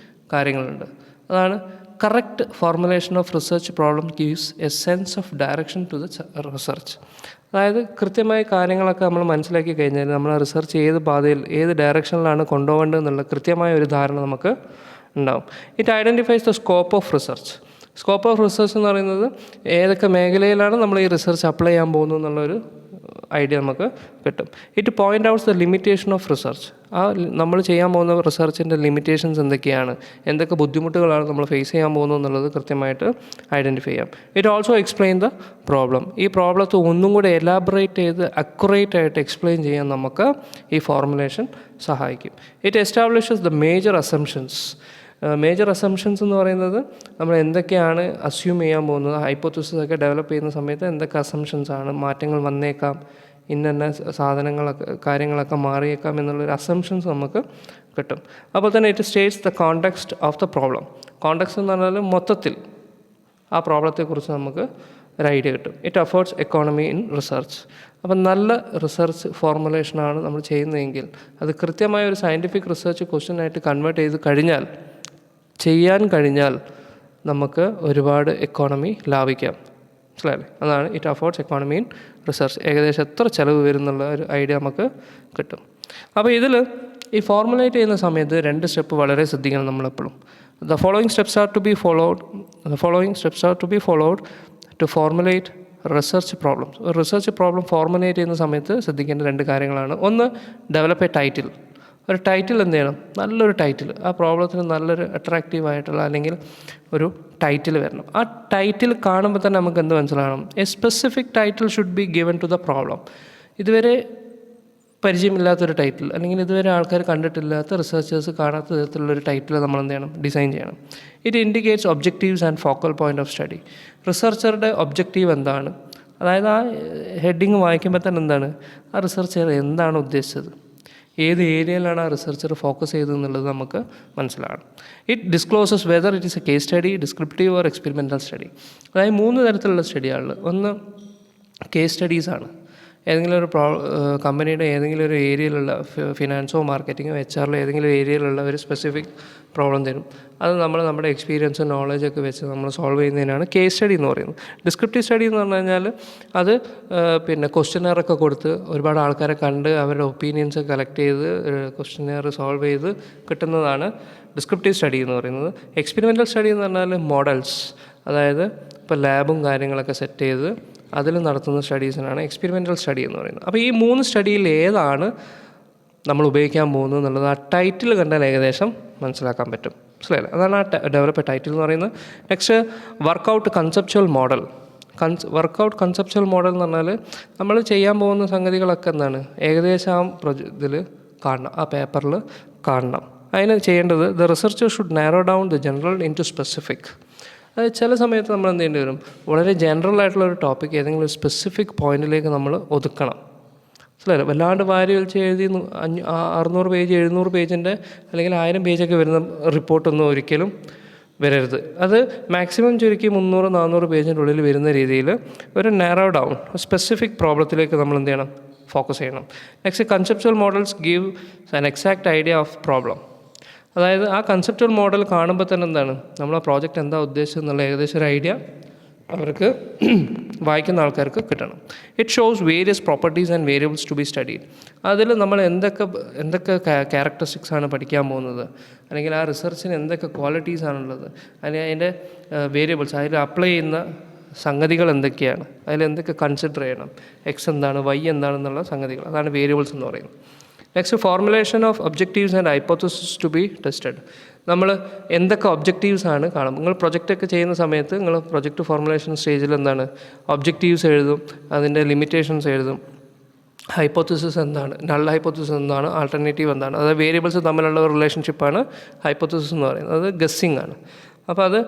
കാര്യങ്ങളുണ്ട്. അതാണ് correct formulation of research problem gives a sense of direction to the research. അതായത് കൃത്യമായ കാര്യങ്ങളൊക്കെ നമ്മൾ മനസ്സിലാക്കി കഴിഞ്ഞാൽ നമ്മൾ റിസർച്ച് ഏത് പാതയിൽ ഏത് ഡയറക്ഷനിലാണ് കൊണ്ടുപോകേണ്ടത് എന്നുള്ള കൃത്യമായ ഒരു ധാരണ നമുക്ക് ഉണ്ടാവും. It identifies the scope of research. Scope of research എന്ന് പറയുന്നത് ഏതൊക്കെ മേഖലയിലാണ് നമ്മൾ ഈ റിസർച്ച് അപ്ലൈ ചെയ്യാൻ പോകുന്നത് എന്നുള്ളൊരു ഐഡിയ നമുക്ക് കിട്ടും. It point outs the limitation of research. ആ നമ്മൾ ചെയ്യാൻ പോകുന്ന റിസർച്ചിൻ്റെ ലിമിറ്റേഷൻസ് എന്തൊക്കെയാണ്, എന്തൊക്കെ ബുദ്ധിമുട്ടുകളാണ് നമ്മൾ ഫേസ് ചെയ്യാൻ പോകുന്നത് എന്നുള്ളത് കൃത്യമായിട്ട് ഐഡൻറ്റിഫൈ ചെയ്യാം. It also explain the problem. ഈ പ്രോബ്ലത്തെ ഒന്നും കൂടെ എലാബറേറ്റ് ചെയ്ത് അക്യുറേറ്റ് ആയിട്ട് എക്സ്പ്ലെയിൻ ചെയ്യാൻ നമുക്ക് ഈ ഫോർമുലേഷൻ സഹായിക്കും. It establishes the major assumptions. Major assumptions എന്ന് പറയുന്നത് നമ്മൾ എന്തൊക്കെയാണ് അസ്യൂം ചെയ്യാൻ പോകുന്നത്, ഹൈപ്പോത്തസിസ് ഒക്കെ ഡെവലപ്പ് ചെയ്യുന്ന സമയത്ത് എന്തൊക്കെ അസംഷൻസ് ആണ്, മാറ്റങ്ങൾ വന്നേക്കാം, ഇന്ന സാധനങ്ങളൊക്കെ കാര്യങ്ങളൊക്കെ മാറിയേക്കാം എന്നുള്ളൊരു അസംഷൻസ് നമുക്ക് കിട്ടും. അപ്പോൾ തന്നെ it states the context of the problem. Context എന്ന് പറഞ്ഞാൽ മൊത്തത്തിൽ ആ പ്രോബ്ലത്തെക്കുറിച്ച് നമുക്ക് ഒരു ഐഡിയ കിട്ടും. It affords economy in research. അപ്പം നല്ല റിസർച്ച് ഫോർമുലേഷനാണ് നമ്മൾ ചെയ്യുന്നതെങ്കിൽ അത് കൃത്യമായ ഒരു സയൻറ്റിഫിക് റിസർച്ച് ക്വസ്റ്റ്യനായിട്ട് കൺവേർട്ട് ചെയ്ത് ചെയ്യാൻ കഴിഞ്ഞാൽ നമുക്ക് ഒരുപാട് എക്കോണമി ലാഭിക്കാം. മനസ്സിലായില്ലേ? അതാണ് it affords economy in research. ഏകദേശം എത്ര ചിലവ് വരുന്നുള്ള ഒരു ഐഡിയ നമുക്ക് കിട്ടും. അപ്പോൾ ഇതിൽ ഈ ഫോർമുലേറ്റ് ചെയ്യുന്ന സമയത്ത് 2 സ്റ്റെപ്പ് വളരെ ശ്രദ്ധിക്കണം നമ്മളെപ്പോഴും. The following steps are to be followed to formulate research problems. ഒരു റിസർച്ച് പ്രോബ്ലം ഫോർമുലേറ്റ് ചെയ്യുന്ന സമയത്ത് ശ്രദ്ധിക്കേണ്ട 2 കാര്യങ്ങളാണ്. ഒന്ന്, ഡെവലപ്പ് എ ടൈറ്റിൽ. ഒരു ടൈറ്റിൽ എന്ത് ചെയ്യണം, നല്ലൊരു ടൈറ്റിൽ, ആ പ്രോബ്ലത്തിന് നല്ലൊരു അട്രാക്റ്റീവായിട്ടുള്ള അല്ലെങ്കിൽ ഒരു ടൈറ്റിൽ വരണം. ആ ടൈറ്റിൽ കാണുമ്പോൾ തന്നെ നമുക്ക് എന്ത് മനസ്സിലാകണം, a specific title should be given to the problem. ഇതുവരെ പരിചയമില്ലാത്തൊരു ടൈറ്റിൽ അല്ലെങ്കിൽ ഇതുവരെ ആൾക്കാർ കണ്ടിട്ടില്ലാത്ത, റിസർച്ചേഴ്സ് കാണാത്ത വിധത്തിലുള്ളൊരു ടൈറ്റിൽ നമ്മൾ എന്ത് ചെയ്യണം, ഡിസൈൻ ചെയ്യണം. It indicates objectives and focal point of study. റിസർച്ചറുടെ ഒബ്ജക്റ്റീവ് എന്താണ്, അതായത് ആ ഹെഡിങ് വായിക്കുമ്പോൾ തന്നെ എന്താണ് ആ റിസർച്ചർ എന്താണ് ഉദ്ദേശിച്ചത്, ഏത് ഏരിയയിലാണ് ആ റിസർച്ചർ ഫോക്കസ് ചെയ്തതെന്നുള്ളത് നമുക്ക് മനസ്സിലാകണം. It discloses whether it is a case study, descriptive or experimental study. അതായത് 3 തരത്തിലുള്ള സ്റ്റഡിയാണ്. ഒന്ന് കേസ് സ്റ്റഡീസാണ്. ഏതെങ്കിലും ഒരു കമ്പനിയുടെ ഏതെങ്കിലും ഒരു ഏരിയയിലുള്ള ഫിനാൻസോ മാർക്കറ്റിങ്ങോ HR ഏതെങ്കിലും ഏരിയയിലുള്ള ഒരു സ്പെസിഫിക് പ്രോബ്ലം തരും. അത് നമ്മുടെ എക്സ്പീരിയൻസും നോളജൊക്കെ വെച്ച് നമ്മൾ സോൾവ് ചെയ്യുന്നതിനാണ് കേസ് സ്റ്റഡി എന്ന് പറയുന്നത്. ഡിസ്ക്രിപ്റ്റീവ് സ്റ്റഡി എന്ന് പറഞ്ഞു കഴിഞ്ഞാൽ അത് ക്വസ്റ്റ്യനെയറൊക്കെ കൊടുത്ത് ഒരുപാട് ആൾക്കാരെ കണ്ട് അവരുടെ ഒപ്പീനിയൻസ് കളക്ട് ചെയ്ത് ക്വസ്റ്റ്യനെയർ സോൾവ് ചെയ്ത് കിട്ടുന്നതാണ് ഡിസ്ക്രിപ്റ്റീവ് സ്റ്റഡി എന്ന് പറയുന്നത്. എക്സ്പെരിമെൻ്റൽ സ്റ്റഡി എന്ന് പറഞ്ഞാൽ മോഡൽസ്, അതായത് ഇപ്പോൾ ലാബും കാര്യങ്ങളൊക്കെ സെറ്റ് ചെയ്ത് അതിൽ നടത്തുന്ന സ്റ്റഡീസിനാണ് എക്സ്പെരിമെൻ്റൽ സ്റ്റഡി എന്ന് പറയുന്നത്. അപ്പോൾ ഈ 3 സ്റ്റഡിയിൽ ഏതാണ് നമ്മൾ ഉപയോഗിക്കാൻ പോകുന്നത് എന്നുള്ളത് ആ ടൈറ്റിൽ കണ്ടാൽ ഏകദേശം മനസ്സിലാക്കാൻ പറ്റും. മനസ്സിലായില്ല? അതാണ് ആ ഡെവലപ്പ് ടൈറ്റിൽ എന്ന് പറയുന്നത്. Next, work out conceptual model. Work out conceptual model എന്ന് പറഞ്ഞാൽ നമ്മൾ ചെയ്യാൻ പോകുന്ന സംഗതികളൊക്കെ എന്താണ് ഏകദേശം ആ ഇതിൽ കാണണം, ആ പേപ്പറിൽ കാണണം. അതിന് ചെയ്യേണ്ടത് the researcher should narrow down the general into specific. അത് ചില സമയത്ത് നമ്മൾ എന്ത് ചെയ്യേണ്ടി വരും, വളരെ ജനറൽ ആയിട്ടുള്ളൊരു ടോപ്പിക് ഏതെങ്കിലും ഒരു സ്പെസിഫിക് പോയിന്റിലേക്ക് നമ്മൾ ഒതുക്കണം. മനസ്സിലായില്ല? വല്ലാണ്ട് വാരി വലിച്ച് എഴുതി 600 പേജ് 700 പേജിൻ്റെ അല്ലെങ്കിൽ 1000 പേജൊക്കെ വരുന്ന റിപ്പോർട്ടൊന്നും ഒരിക്കലും വരരുത്. അത് മാക്സിമം ചുരുക്കി 300-400 പേജിൻ്റെ ഉള്ളിൽ വരുന്ന രീതിയിൽ ഒരു നാരോ ഡൗൺ സ്പെസിഫിക് പ്രോബ്ലത്തിലേക്ക് നമ്മൾ എന്ത് ചെയ്യണം, ഫോക്കസ് ചെയ്യണം. Next, conceptual models give an exact idea of problem. അതായത് ആ കൺസെപ്ച്വൽ മോഡൽ കാണുമ്പോൾ തന്നെ എന്താണ് നമ്മൾ ആ പ്രോജക്റ്റ് എന്താ ഉദ്ദേശിച്ചത് എന്നുള്ള ഏകദേശം ഒരു ഐഡിയ അവർക്ക് വായിക്കുന്ന ആൾക്കാർക്ക് കിട്ടണം. It shows various properties and variables to be studied. അതിൽ നമ്മൾ എന്തൊക്കെ ക്യാരക്ടറിസ്റ്റിക്സ് ആണ് പഠിക്കാൻ പോകുന്നത്, അല്ലെങ്കിൽ ആ റിസർച്ചിന് എന്തൊക്കെ ക്വാളിറ്റീസ് ആണുള്ളത്, അല്ലെങ്കിൽ അതിൻ്റെ വേരിയബിൾസ്, അതിൽ അപ്ലൈ ചെയ്യുന്ന സംഗതികൾ എന്തൊക്കെയാണ്, അതിലെന്തൊക്കെ കൺസിഡർ ചെയ്യണം, എക്സ് എന്താണ് വൈ എന്താണെന്നുള്ള സംഗതികൾ, അതാണ് വേരിയബിൾസ് എന്ന് പറയുന്നത്. Next, formulation of objectives and hypothesis to be tested. നമ്മൾ എന്തൊക്കെ ഒബ്ജക്റ്റീവ്സ് ആണ് കാണും. നിങ്ങൾ പ്രൊജക്റ്റൊക്കെ ചെയ്യുന്ന സമയത്ത് നിങ്ങൾ പ്രൊജക്റ്റ് ഫോർമുലേഷൻ സ്റ്റേജിൽ എന്താണ് ഒബ്ജക്റ്റീവ്സ് എഴുതും, അതിൻ്റെ ലിമിറ്റേഷൻസ് എഴുതും, ഹൈപ്പോത്തസിസ് എന്താണ്, നൾ ഹൈപ്പോത്തസിസ് എന്താണ്, ആൾട്ടർനേറ്റീവ് എന്താണ്, അതായത് വേരിയബിൾസ് തമ്മിലുള്ള ഒരു റിലേഷൻഷിപ്പാണ് ഹൈപ്പോത്തസിസ് എന്ന് പറയുന്നത്. അത് ഗസ്സിങ് ആണ്. അപ്പോൾ അത്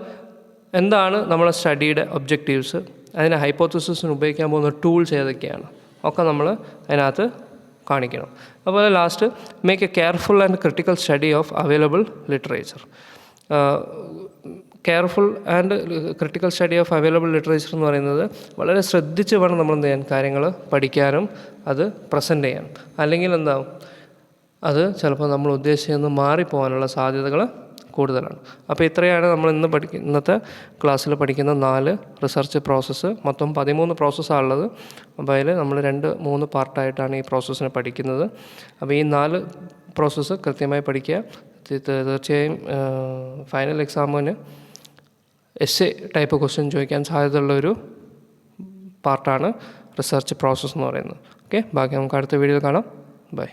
എന്താണ് നമ്മളെ സ്റ്റഡിയുടെ ഒബ്ജക്റ്റീവ്സ്, അതിന് ഹൈപ്പോത്തസിസിന് ഉപയോഗിക്കാൻ പോകുന്ന ടൂൾസ് ഏതൊക്കെയാണ് ഒക്കെ നമ്മൾ അതിനകത്ത് കാണിക്കണം. അതുപോലെ last, make A careful and critical study of available literature. Careful and critical study of available literature എന്ന് പറയുന്നത് വളരെ ശ്രദ്ധിച്ച് വേണം നമ്മൾ എന്ത് ചെയ്യാൻ, കാര്യങ്ങൾ പഠിക്കാനും അത് പ്രസൻറ്റ് ചെയ്യാനും. അല്ലെങ്കിൽ എന്താവും, അത് ചിലപ്പോൾ നമ്മൾ ഉദ്ദേശിച്ചൊന്ന് മാറിപ്പോകാനുള്ള സാധ്യതകൾ കൂടുതലാണ്. അപ്പോൾ ഇത്രയാണ് നമ്മൾ ഇന്നത്തെ ക്ലാസ്സിൽ പഠിക്കുന്ന 4 റിസർച്ച് പ്രോസസ്സ്. മൊത്തം 13 പ്രോസസ്സാണ് ഉള്ളത്. അപ്പോൾ അതിൽ നമ്മൾ 2-3 പാർട്ടായിട്ടാണ് ഈ പ്രോസസ്സിനെ പഠിക്കുന്നത്. അപ്പോൾ ഈ 4 പ്രോസസ്സ് കൃത്യമായി പഠിക്കുക. തീർച്ചയായും ഫൈനൽ എക്സാമിന് എസ്സേ ടൈപ്പ് ക്വസ്റ്റ്യൻ ചോദിക്കാൻ സാധ്യതയുള്ളൊരു പാർട്ടാണ് റിസർച്ച് പ്രോസസ്സ് എന്ന് പറയുന്നത്. ഓക്കെ, ബാക്കി നമുക്ക് അടുത്ത വീഡിയോയിൽ കാണാം. ബൈ.